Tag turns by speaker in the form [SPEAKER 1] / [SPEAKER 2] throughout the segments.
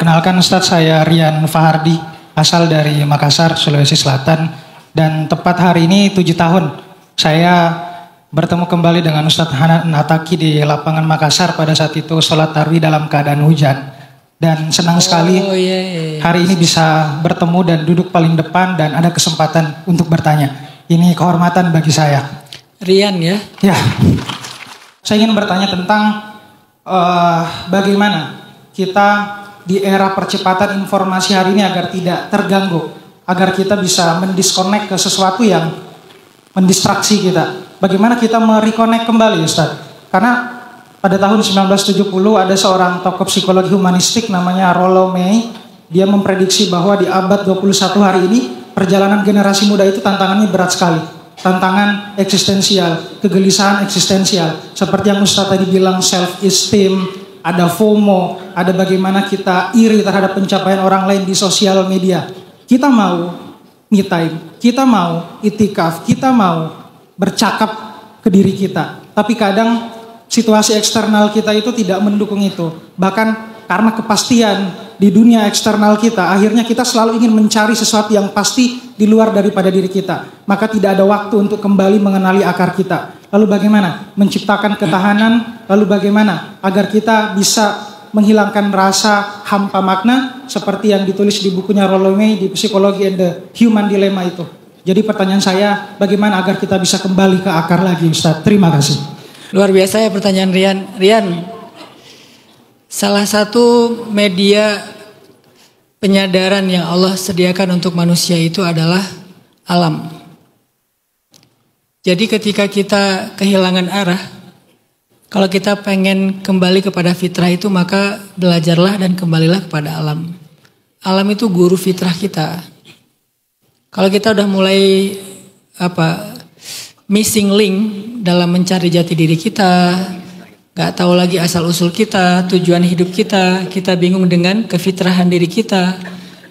[SPEAKER 1] Perkenalkan Ustadz, saya Rian Fahardi, asal dari Makassar, Sulawesi Selatan. Dan tepat hari ini 7 tahun saya bertemu kembali dengan Ustadz Hanan Ataki di lapangan Makassar pada saat itu sholat tarawih dalam keadaan hujan. Dan senang sekali hari ini bisa bertemu dan duduk paling depan dan ada kesempatan untuk bertanya. Ini kehormatan bagi saya.
[SPEAKER 2] Rian ya?
[SPEAKER 1] Ya, saya ingin bertanya tentang bagaimana kita di era percepatan informasi hari ini agar tidak terganggu, agar kita bisa mendiskonek ke sesuatu yang mendistraksi kita. Bagaimana kita mereconnect kembali, Ustadz? Karena pada tahun 1970 ada seorang tokoh psikologi humanistik namanya Rollo May. Dia memprediksi bahwa di abad 21 hari ini perjalanan generasi muda itu tantangannya berat sekali. Tantangan eksistensial, kegelisahan eksistensial. Seperti yang Ustadz tadi bilang, self-esteem, ada FOMO, ada bagaimana kita iri terhadap pencapaian orang lain di sosial media. Kita mau me time, kita mau itikaf, kita mau bercakap ke diri kita. Tapi kadang situasi eksternal kita itu tidak mendukung itu. Bahkan karena kepastian di dunia eksternal kita, akhirnya kita selalu ingin mencari sesuatu yang pasti di luar daripada diri kita. Maka tidak ada waktu untuk kembali mengenali akar kita. Lalu bagaimana menciptakan ketahanan, lalu bagaimana agar kita bisa menghilangkan rasa hampa makna seperti yang ditulis di bukunya Rollo May di Psychology and the Human Dilemma itu. Jadi pertanyaan saya, bagaimana agar kita bisa kembali ke akar lagi, Ustaz? Terima kasih.
[SPEAKER 2] Luar biasa ya pertanyaan Rian. Rian, salah satu media penyadaran yang Allah sediakan untuk manusia itu adalah alam. Jadi ketika kita kehilangan arah, kalau kita pengen kembali kepada fitrah itu, maka belajarlah dan kembalilah kepada alam. Alam itu guru fitrah kita. Kalau kita udah mulai missing link dalam mencari jati diri kita, gak tahu lagi asal usul kita, tujuan hidup kita, kita bingung dengan kefitrahan diri kita,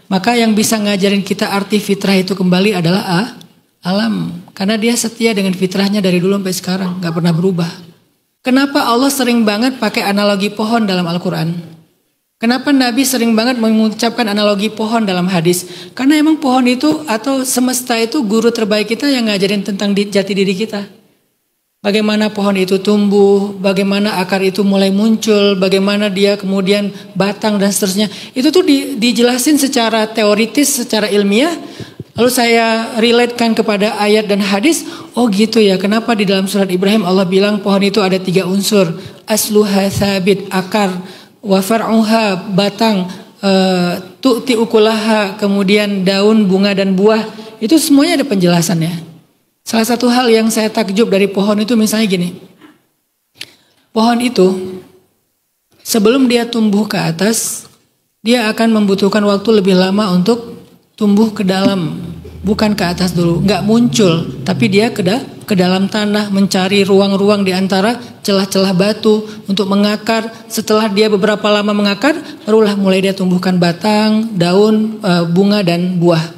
[SPEAKER 2] maka yang bisa ngajarin kita arti fitrah itu kembali adalah alam. Karena dia setia dengan fitrahnya dari dulu sampai sekarang, gak pernah berubah. Kenapa Allah sering banget pakai analogi pohon dalam Al-Quran? Kenapa Nabi sering banget mengucapkan analogi pohon dalam hadis? Karena emang pohon itu atau semesta itu guru terbaik kita yang ngajarin tentang jati diri kita. Bagaimana pohon itu tumbuh, bagaimana akar itu mulai muncul, bagaimana dia kemudian batang dan seterusnya. Itu tuh dijelasin secara teoritis, secara ilmiah. Lalu saya relatekan kepada ayat dan hadis. Oh gitu ya, kenapa di dalam surat Ibrahim Allah bilang pohon itu ada 3 unsur. Asluha thabit, akar, wa far'uha, batang, tu'ti ukulaha, kemudian daun, bunga dan buah. Itu semuanya ada penjelasannya. Salah satu hal yang saya takjub dari pohon itu misalnya gini. Pohon itu sebelum dia tumbuh ke atas, dia akan membutuhkan waktu lebih lama untuk tumbuh ke dalam, bukan ke atas dulu. Nggak muncul, tapi dia ke dalam tanah, mencari ruang-ruang di antara celah-celah batu untuk mengakar. Setelah dia beberapa lama mengakar, barulah mulai dia tumbuhkan batang, daun, bunga dan buah.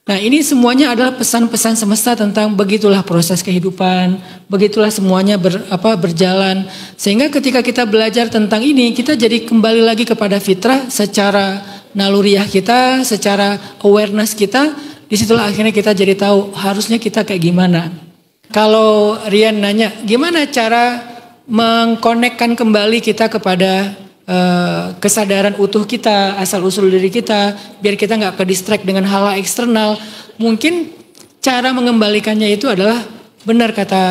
[SPEAKER 2] Nah, ini semuanya adalah pesan-pesan semesta tentang begitulah proses kehidupan, begitulah semuanya berjalan. Sehingga ketika kita belajar tentang ini, kita jadi kembali lagi kepada fitrah secara naluriah kita, secara awareness kita. Disitulah akhirnya kita jadi tahu harusnya kita kayak gimana. Kalau Rian nanya, gimana cara mengkonekkan kembali kita kepada kesadaran utuh kita, asal usul diri kita, biar kita nggak ke distract dengan hal eksternal. Mungkin cara mengembalikannya itu adalah benar kata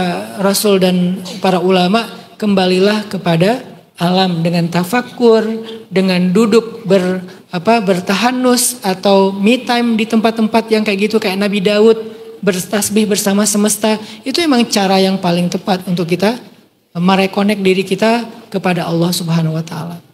[SPEAKER 2] Rasul dan para ulama, kembalilah kepada alam dengan tafakur, dengan duduk bertahanus atau me time di tempat-tempat yang kayak gitu, kayak Nabi Daud bertasbih bersama semesta. Itu emang cara yang paling tepat untuk kita mereconnect diri kita kepada Allah Subhanahu wa taala.